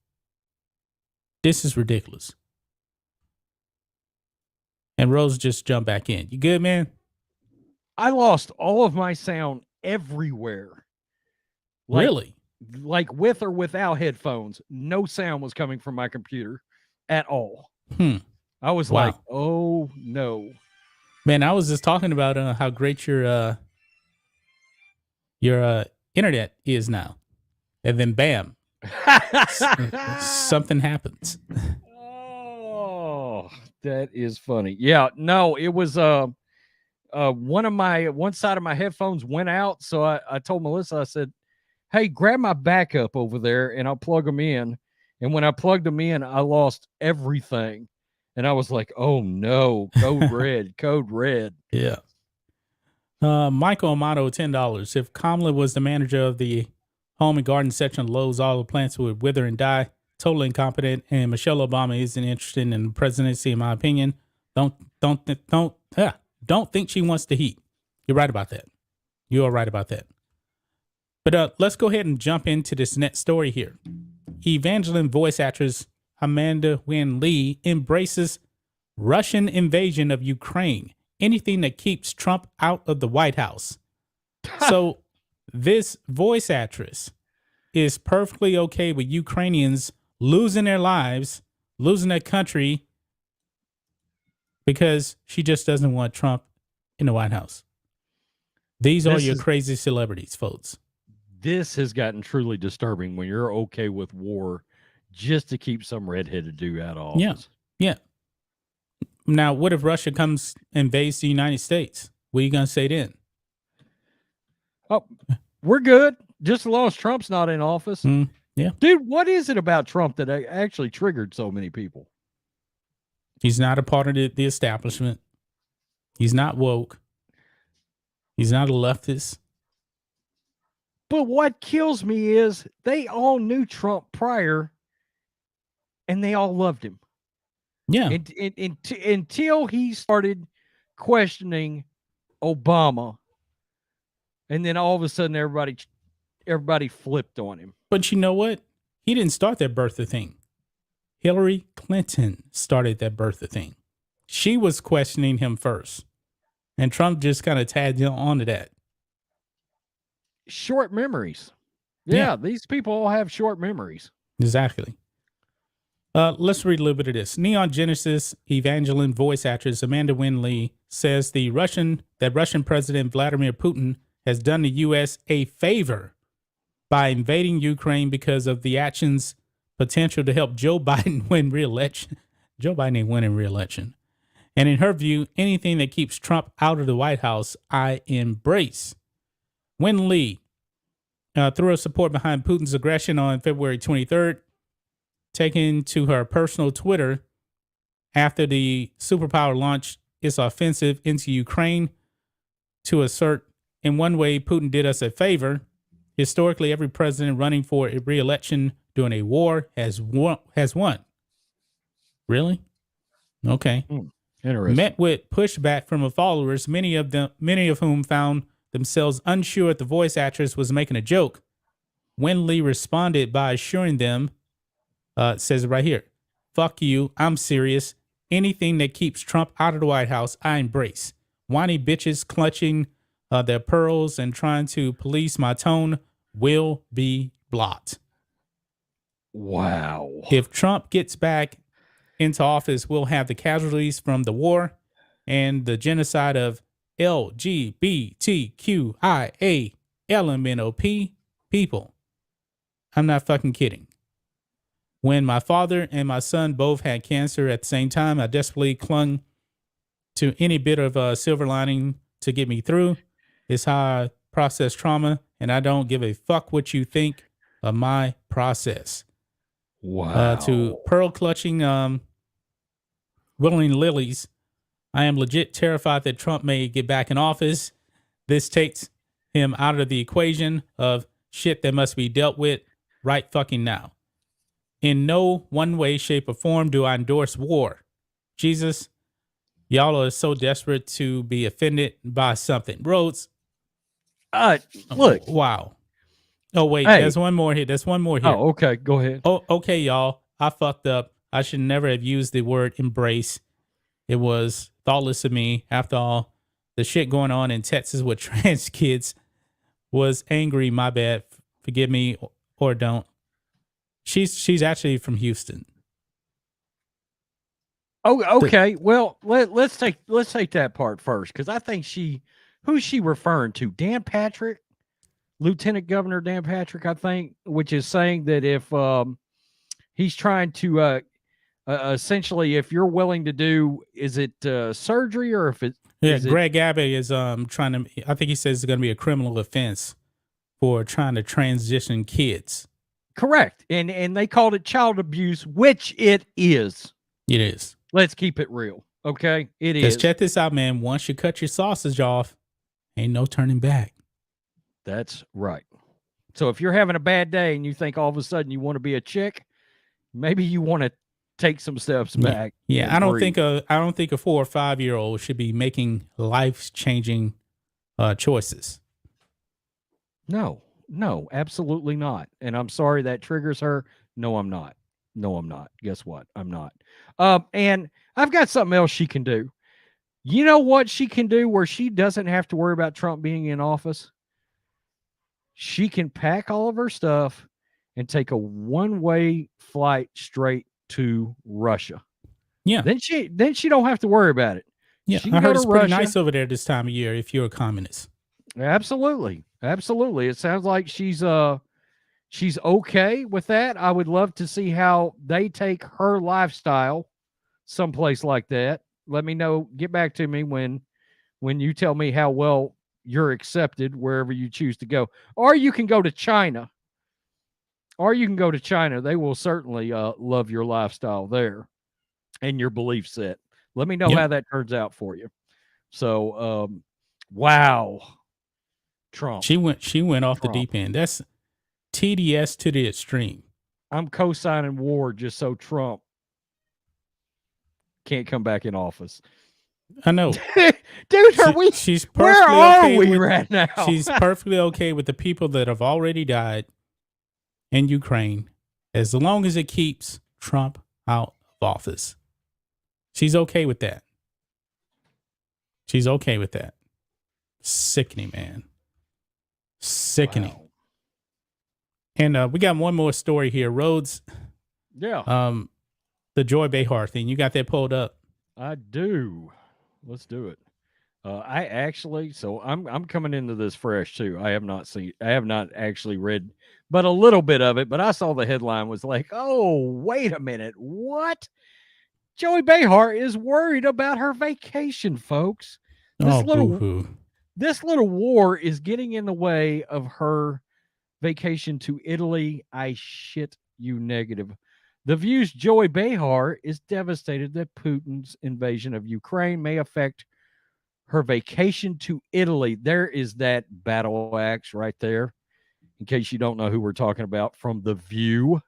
This is ridiculous. And Rose just jumped back in. You good, man? I lost all of my sound everywhere. Really? Like with or without headphones, no sound was coming from my computer at all. I was like, oh no. Man, I was just talking about how great your internet is now. And then bam, something happens. Oh, that is funny. Yeah, no, it was one side of my headphones went out, so I told Melissa, I said, hey, grab my backup over there and I'll plug them in. And when I plugged them in, I lost everything. And I was like, oh no, code red, code red. Yeah. Michael Amato, $10. If Kamala was the manager of the home and garden section of Lowe's, all the plants would wither and die. Totally incompetent. And Michelle Obama isn't interested in the presidency, in my opinion. Don't think she wants the heat. You're right about that. You are right about that. But let's go ahead and jump into this next story here. Evangeline voice actress Amanda Nguyen Lee embraces Russian invasion of Ukraine. Anything that keeps Trump out of the White House. So this voice actress is perfectly okay with Ukrainians losing their lives, losing their country, because she just doesn't want Trump in the White House. These are your crazy celebrities, folks. This has gotten truly disturbing when you're okay with war just to keep some redheaded dude out of office. Yeah. Now, what if Russia comes and invades the United States? What are you going to say then? Oh, we're good. Just as long as Trump's not in office. Yeah. Dude, what is it about Trump that actually triggered so many people? He's not a part of the establishment. He's not woke. He's not a leftist. But what kills me is they all knew Trump prior and they all loved him. Yeah. Until he started questioning Obama. And then all of a sudden everybody flipped on him. But you know what? He didn't start that birther thing. Hillary Clinton started that birther thing. She was questioning him first. And Trump just kind of tagged on to that. Short memories. Yeah, these people all have short memories. Exactly. Let's read a little bit of this. Neon Genesis Evangeline voice actress Amanda Nguyen Lee says that Russian President Vladimir Putin has done the U.S. a favor by invading Ukraine because of the action's potential to help Joe Biden win re-election. Joe Biden ain't winning re-election. And in her view, anything that keeps Trump out of the White House, I embrace. Nguyen Lee threw her support behind Putin's aggression on February 23rd, taken to her personal Twitter after the superpower launched its offensive into Ukraine to assert, in one way, Putin did us a favor. Historically, every president running for a re-election during a war has won. Really? Okay. Interesting. Met with pushback from her followers, many of whom found themselves unsure if the voice actress was making a joke. Nguyen Lee responded by assuring them It says it right here. Fuck you. I'm serious. Anything that keeps Trump out of the White House, I embrace. Whiny bitches clutching their pearls and trying to police my tone will be blocked. Wow. If Trump gets back into office, we'll have the casualties from the war and the genocide of LGBTQIA LMNOP people. I'm not fucking kidding. When my father and my son both had cancer at the same time, I desperately clung to any bit of silver lining to get me through. It's how I process trauma, and I don't give a fuck what you think of my process. Wow. To pearl clutching, willing lilies, I am legit terrified that Trump may get back in office. This takes him out of the equation of shit that must be dealt with right fucking now. In no one way, shape, or form do I endorse war. Jesus, y'all are so desperate to be offended by something. Rhodes. Look. Wow. Oh, wait. Hey. There's one more here. Oh, okay. Go ahead. Oh, okay, y'all. I fucked up. I should never have used the word embrace. It was thoughtless of me. After all, the shit going on in Texas with trans kids was angry. My bad. Forgive me or don't. She's actually from Houston. Oh, okay. Well, let's take that part first, because I think who's she referring to? Dan Patrick, Lieutenant Governor Dan Patrick, I think, which is saying that if he's trying to essentially, if you're willing to do, is it surgery or if it? Greg Abbott is trying to. I think he says it's going to be a criminal offense for trying to transition kids. Correct, and they called it child abuse, which it is. It is. Let's keep it real, okay? It is. Let's check this out, man. Once you cut your sausage off, ain't no turning back. That's right. So if you're having a bad day and you think all of a sudden you want to be a chick, maybe you want to take some steps back. Yeah, I don't think a 4 or 5 year old should be making life-changing choices. No, absolutely not. And I'm sorry that triggers her. No, I'm not. Guess what? I'm not. And I've got something else she can do. You know what she can do where she doesn't have to worry about Trump being in office? She can pack all of her stuff and take a one-way flight straight to Russia. Yeah. Then she don't have to worry about it. Yeah, she I heard it's pretty Russia. nice over there this time of year if you're a communist. Absolutely. It sounds like she's okay with that. I would love to see how they take her lifestyle someplace like that. Let me know. Get back to me when you tell me how well you're accepted wherever you choose to go. Or you can go to China. They will certainly love your lifestyle there and your belief set. Let me know how that turns out for you. So, wow. Trump. She went off the deep end. That's TDS to the extreme. I'm co-signing war just so Trump can't come back in office. I know. Dude, she's perfectly where are okay we right now? She's perfectly okay with the people that have already died in Ukraine as long as it keeps Trump out of office. She's okay with that. Sickening, man. Sickening. Wow. And we got one more story here. Rhodes. Yeah. The Joy Behar thing. You got that pulled up? I do. Let's do it. I'm coming into this fresh too. I have not actually read but a little bit of it, but I saw the headline was like, oh, wait a minute. What? Joy Behar is worried about her vacation, folks. This little war is getting in the way of her vacation to Italy. I shit you negative. The View's Joy Behar is devastated that Putin's invasion of Ukraine may affect her vacation to Italy. There is that battle axe right there, in case you don't know who we're talking about, from The View.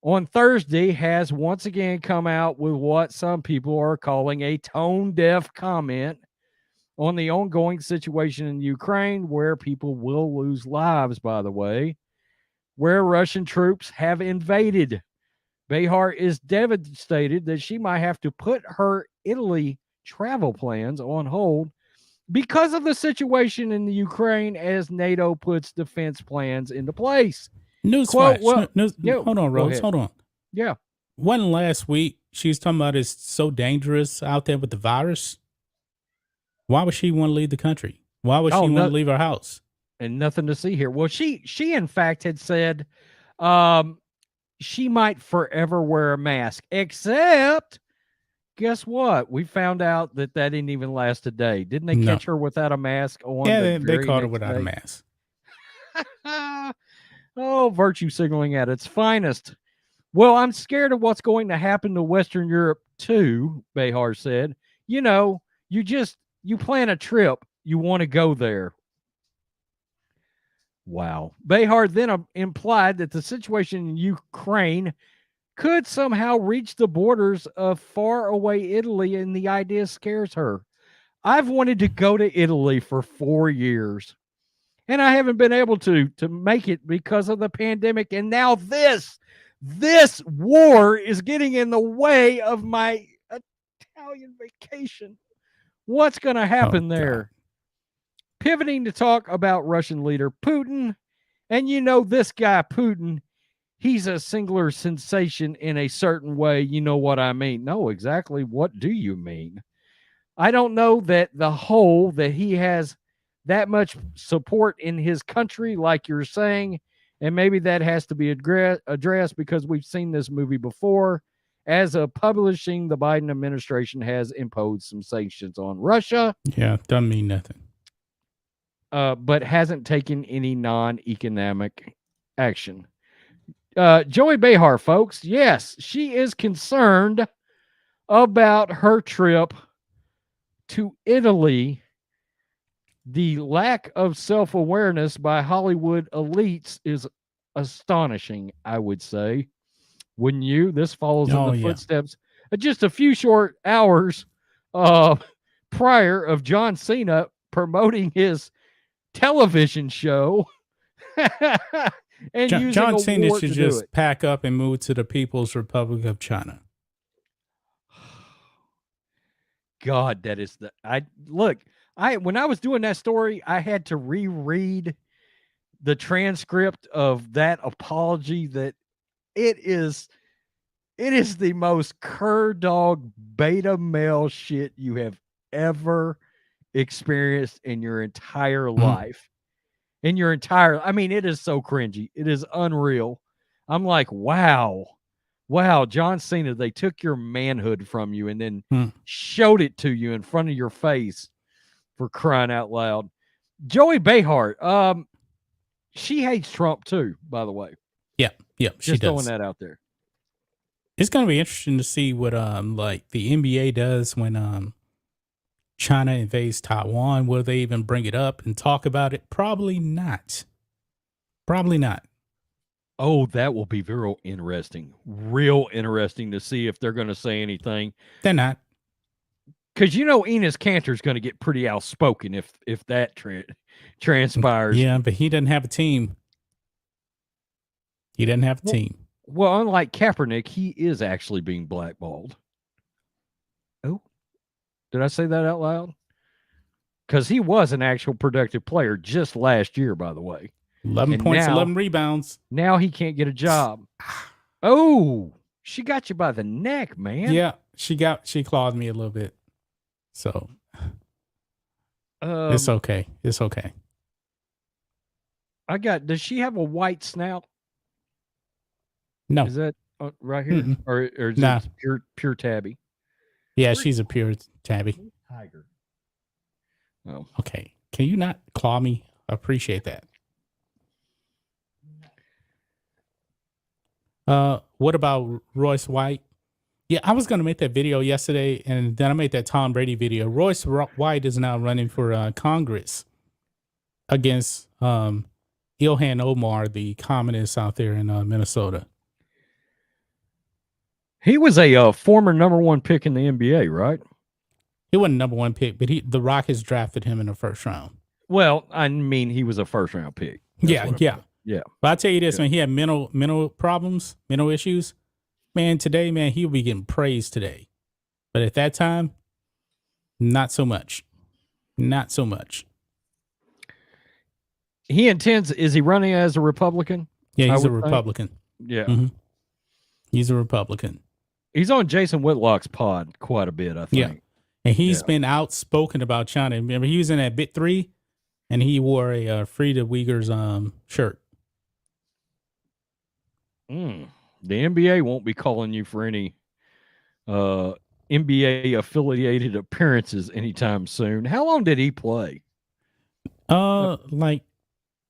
On Thursday has once again come out with what some people are calling a tone-deaf comment on the ongoing situation in Ukraine, where people will lose lives, by the way, where Russian troops have invaded Behar is devastated that she might have to put her Italy travel plans on hold because of the situation in the Ukraine as NATO puts defense plans into place. Quote, Newsflash. well, Hold on, go Rose. ahead. Hold on. Yeah. One last week, she was talking about it's so dangerous out there with the virus. Why would she want to leave the country? Why would she want to leave her house? And nothing to see here. Well, she in fact had said she might forever wear a mask, except guess what? We found out that didn't even last a day. Didn't they catch her without a mask on? Yeah, they caught her without a mask. Oh, virtue signaling at its finest. Well, I'm scared of what's going to happen to Western Europe too, Behar said. You know, you plan a trip, you want to go there. Wow. Behar then implied that the situation in Ukraine could somehow reach the borders of far away Italy, and the idea scares her. I've wanted to go to Italy for 4 years, and I haven't been able to make it because of the pandemic. And now this war is getting in the way of my Italian vacation. What's going to happen there? God. Pivoting to talk about Russian leader Putin. And you know, this guy, Putin, he's a singular sensation in a certain way. You know what I mean? No, exactly. What do you mean? I don't know that that he has that much support in his country, like you're saying. And maybe that has to be addressed because we've seen this movie before. As of publishing, the Biden administration has imposed some sanctions on Russia. Yeah, doesn't mean nothing. But hasn't taken any non-economic action. Joey Behar, folks, yes, she is concerned about her trip to Italy. The lack of self-awareness by Hollywood elites is astonishing, I would say. Wouldn't you? This follows in the footsteps of just a few short hours prior of John Cena promoting his television show. And John Cena should just pack up and move to the People's Republic of China. God, that is when I was doing that story, I had to reread the transcript of that apology. That it is the most cur dog beta male shit you have ever experienced in your entire life. I mean, it is so cringy. It is unreal. I'm like, wow, John Cena, they took your manhood from you and then showed it to you in front of your face, for crying out loud. Joey Behar, she hates Trump too, by the way. Yeah, she Just does. throwing that out there. It's going to be interesting to see what like the NBA does when China invades Taiwan. Will they even bring it up and talk about it? Probably not. Oh, that will be real interesting to see if they're going to say anything. They're not. Because you know Enos Cantor's going to get pretty outspoken if that transpires. Yeah, but he doesn't have a team. Well, unlike Kaepernick, he is actually being blackballed. Oh, did I say that out loud? Because he was an actual productive player just last year, by the way. 11 points, 11 rebounds. Now he can't get a job. Oh, she got you by the neck, man. Yeah, she clawed me a little bit. So it's okay. Does she have a white snout? No. Is that right here? Mm-mm. Or is it pure tabby? Yeah, she's a pure tabby. Tiger. Oh. Okay. Can you not claw me? I appreciate that. What about Royce White? Yeah, I was going to make that video yesterday, and then I made that Tom Brady video. Royce White is now running for Congress against Ilhan Omar, the communist out there in Minnesota. He was a former number 1 pick in the NBA, right? He wasn't number 1 pick, but the Rockets drafted him in the first round. Well, I mean, he was a first-round pick. Yeah. Yeah. But I'll tell you this, man, he had mental problems, mental issues. man, today, man, he'll be getting praised today. But at that time, not so much. Not so much. He intends, is he running as a Republican? Yeah, he's a would think. Republican. Yeah. Mhm. He's a Republican. He's on Jason Whitlock's pod quite a bit, I think. Yeah. And he's Yeah. been outspoken about China. Remember, he was in that Bit 3 and he wore a Free the Uyghurs shirt. The NBA won't be calling you for any NBA affiliated appearances anytime soon. How long did he play? Like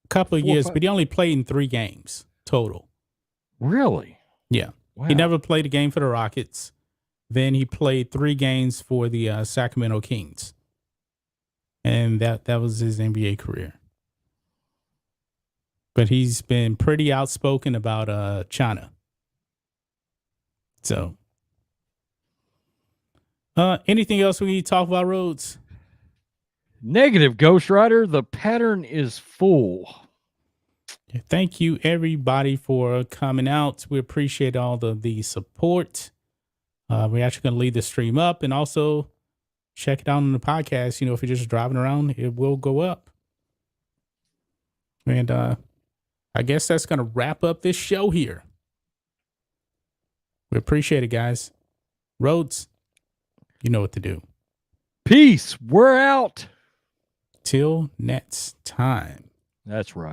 a couple of 4 or years, 5 but he only played in 3 games total. Really? Yeah. Wow. He never played a game for the Rockets. Then he played 3 games for the Sacramento Kings. And that was his NBA career. But he's been pretty outspoken about China. So, anything else we need to talk about, Rhodes? Negative, Ghost Rider. The pattern is full. Thank you, everybody, for coming out. We appreciate all the support. We're actually going to leave the stream up and also check it out on the podcast. You know, if you're just driving around, it will go up. And I guess that's going to wrap up this show here. We appreciate it, guys. Rhodes, you know what to do. Peace. We're out. Till next time. That's right.